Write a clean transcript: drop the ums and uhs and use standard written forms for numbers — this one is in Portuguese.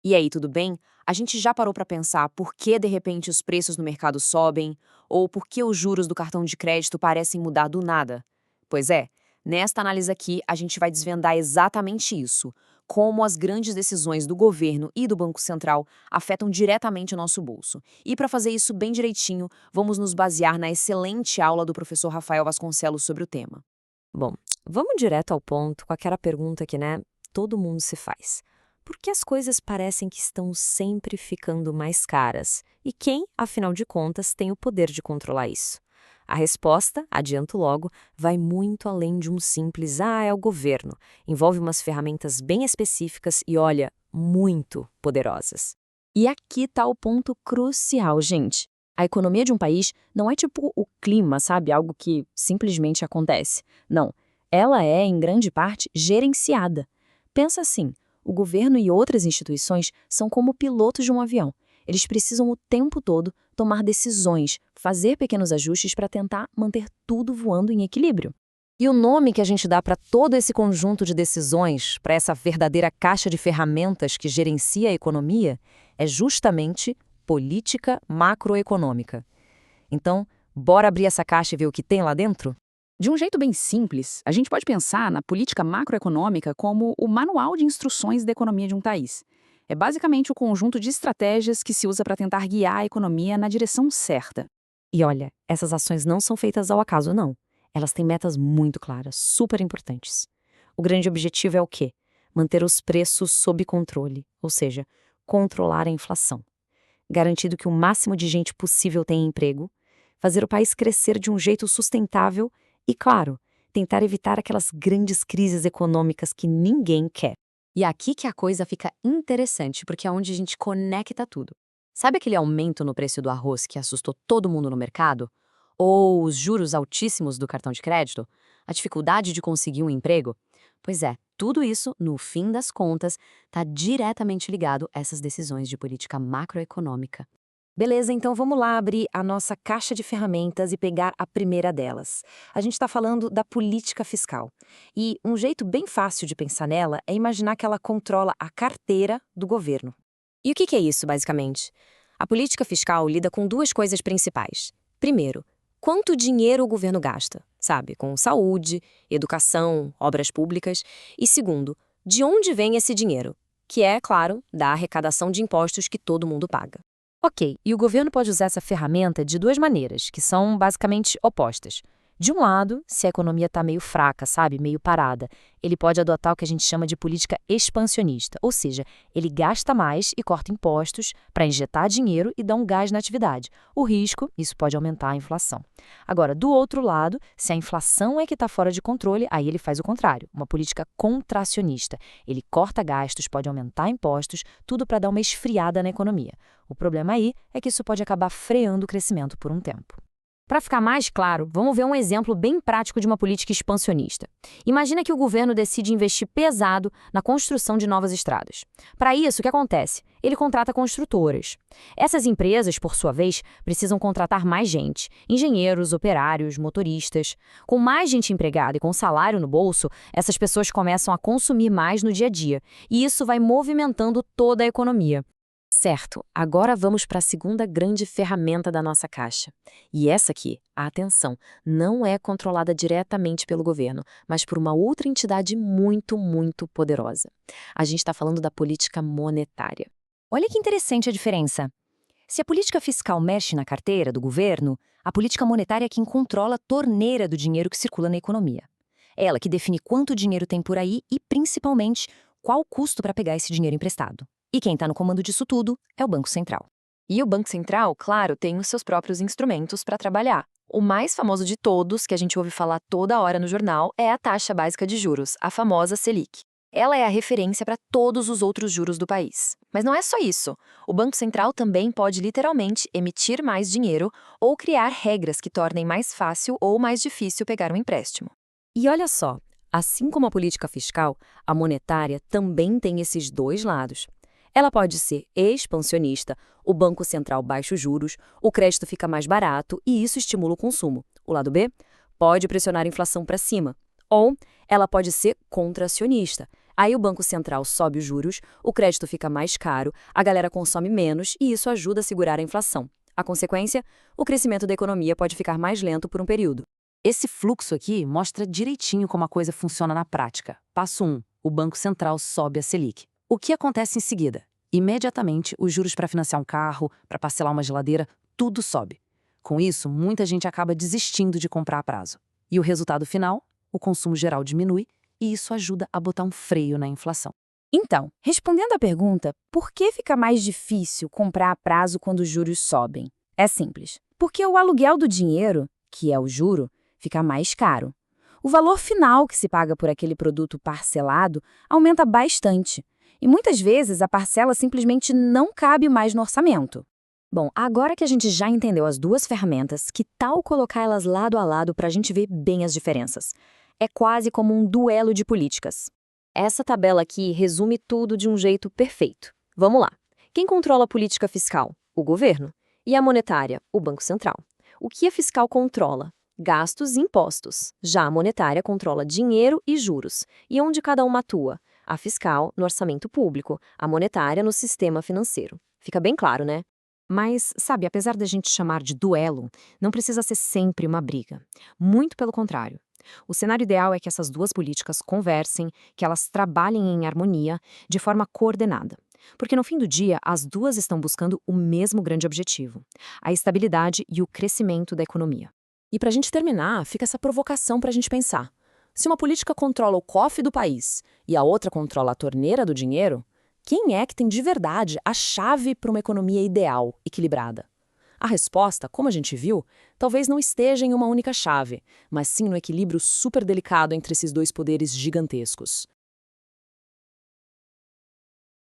E aí, tudo bem? A gente já parou para pensar por que de repente os preços no mercado sobem ou por que os juros do cartão de crédito parecem mudar do nada? Pois é, nesta análise aqui a gente vai desvendar exatamente isso, como as grandes decisões do governo e do Banco Central afetam diretamente o nosso bolso. E para fazer isso bem direitinho, vamos nos basear na excelente aula do professor Rafael Vasconcelos sobre o tema. Bom, vamos direto ao ponto com aquela pergunta que, todo mundo se faz. Por que as coisas parecem que estão sempre ficando mais caras? E quem, afinal de contas, tem o poder de controlar isso? A resposta, adianto logo, vai muito além de um simples é o governo. Envolve umas ferramentas bem específicas e, olha, muito poderosas. E aqui está o ponto crucial, gente. A economia de um país não é tipo o clima, sabe? Algo que simplesmente acontece. Não. Ela é, em grande parte, gerenciada. Pensa assim, o governo e outras instituições são como pilotos de um avião. Eles precisam o tempo todo tomar decisões, fazer pequenos ajustes para tentar manter tudo voando em equilíbrio. E o nome que a gente dá para todo esse conjunto de decisões, para essa verdadeira caixa de ferramentas que gerencia a economia, é justamente política macroeconômica. Então, bora abrir essa caixa e ver o que tem lá dentro? De um jeito bem simples, a gente pode pensar na política macroeconômica como o manual de instruções da economia de um país. É basicamente o conjunto de estratégias que se usa para tentar guiar a economia na direção certa. E olha, essas ações não são feitas ao acaso, não. Elas têm metas muito claras, super importantes. O grande objetivo é o quê? Manter os preços sob controle, ou seja, controlar a inflação. Garantindo que o máximo de gente possível tenha emprego, fazer o país crescer de um jeito sustentável e, claro, tentar evitar aquelas grandes crises econômicas que ninguém quer. E aqui que a coisa fica interessante, porque é onde a gente conecta tudo. Sabe aquele aumento no preço do arroz que assustou todo mundo no mercado? Ou os juros altíssimos do cartão de crédito? A dificuldade de conseguir um emprego? Pois é, tudo isso, no fim das contas, está diretamente ligado a essas decisões de política macroeconômica. Beleza, então vamos lá abrir a nossa caixa de ferramentas e pegar a primeira delas. A gente está falando da política fiscal. E um jeito bem fácil de pensar nela é imaginar que ela controla a carteira do governo. E o que é isso, basicamente? A política fiscal lida com duas coisas principais. Primeiro, quanto dinheiro o governo gasta, sabe? Com saúde, educação, obras públicas. E segundo, de onde vem esse dinheiro? Que é, claro, da arrecadação de impostos que todo mundo paga. Ok, e o governo pode usar essa ferramenta de duas maneiras, que são basicamente opostas. De um lado, se a economia está meio fraca, sabe, meio parada, ele pode adotar o que a gente chama de política expansionista, ou seja, ele gasta mais e corta impostos para injetar dinheiro e dar um gás na atividade. O risco, isso pode aumentar a inflação. Agora, do outro lado, se a inflação é que está fora de controle, aí ele faz o contrário, uma política contracionista. Ele corta gastos, pode aumentar impostos, tudo para dar uma esfriada na economia. O problema aí é que isso pode acabar freando o crescimento por um tempo. Para ficar mais claro, vamos ver um exemplo bem prático de uma política expansionista. Imagina que o governo decide investir pesado na construção de novas estradas. Para isso, o que acontece? Ele contrata construtoras. Essas empresas, por sua vez, precisam contratar mais gente, engenheiros, operários, motoristas. Com mais gente empregada e com salário no bolso, essas pessoas começam a consumir mais no dia a dia, e isso vai movimentando toda a economia. Certo, agora vamos para a segunda grande ferramenta da nossa caixa. E essa aqui, atenção, não é controlada diretamente pelo governo, mas por uma outra entidade muito, muito poderosa. A gente está falando da política monetária. Olha que interessante a diferença. Se a política fiscal mexe na carteira do governo, a política monetária é quem controla a torneira do dinheiro que circula na economia. É ela que define quanto dinheiro tem por aí e, principalmente, qual o custo para pegar esse dinheiro emprestado. E quem está no comando disso tudo é o Banco Central. E o Banco Central, claro, tem os seus próprios instrumentos para trabalhar. O mais famoso de todos, que a gente ouve falar toda hora no jornal, é a taxa básica de juros, a famosa Selic. Ela é a referência para todos os outros juros do país. Mas não é só isso. O Banco Central também pode literalmente emitir mais dinheiro ou criar regras que tornem mais fácil ou mais difícil pegar um empréstimo. E olha só, assim como a política fiscal, a monetária também tem esses dois lados. Ela pode ser expansionista, o Banco Central baixa os juros, o crédito fica mais barato e isso estimula o consumo. O lado B pode pressionar a inflação para cima. Ou ela pode ser contracionista. Aí o Banco Central sobe os juros, o crédito fica mais caro, a galera consome menos e isso ajuda a segurar a inflação. A consequência? O crescimento da economia pode ficar mais lento por um período. Esse fluxo aqui mostra direitinho como a coisa funciona na prática. Passo 1. O Banco Central sobe a Selic. O que acontece em seguida? Imediatamente, os juros para financiar um carro, para parcelar uma geladeira, tudo sobe. Com isso, muita gente acaba desistindo de comprar a prazo. E o resultado final? O consumo geral diminui e isso ajuda a botar um freio na inflação. Então, respondendo à pergunta, por que fica mais difícil comprar a prazo quando os juros sobem? É simples. Porque o aluguel do dinheiro, que é o juro, fica mais caro. O valor final que se paga por aquele produto parcelado aumenta bastante. E muitas vezes a parcela simplesmente não cabe mais no orçamento. Bom, agora que a gente já entendeu as duas ferramentas, que tal colocar elas lado a lado para a gente ver bem as diferenças? É quase como um duelo de políticas. Essa tabela aqui resume tudo de um jeito perfeito. Vamos lá. Quem controla a política fiscal? O governo. E a monetária? O Banco Central. O que a fiscal controla? Gastos e impostos. Já a monetária controla dinheiro e juros. E onde cada uma atua? A fiscal no orçamento público, a monetária no sistema financeiro. Fica bem claro, né? Mas, sabe, apesar da gente chamar de duelo, não precisa ser sempre uma briga. Muito pelo contrário. O cenário ideal é que essas duas políticas conversem, que elas trabalhem em harmonia, de forma coordenada. Porque no fim do dia, as duas estão buscando o mesmo grande objetivo: a estabilidade e o crescimento da economia. E para a gente terminar, fica essa provocação para a gente pensar. Se uma política controla o cofre do país e a outra controla a torneira do dinheiro, quem é que tem de verdade a chave para uma economia ideal, equilibrada? A resposta, como a gente viu, talvez não esteja em uma única chave, mas sim no equilíbrio super delicado entre esses dois poderes gigantescos.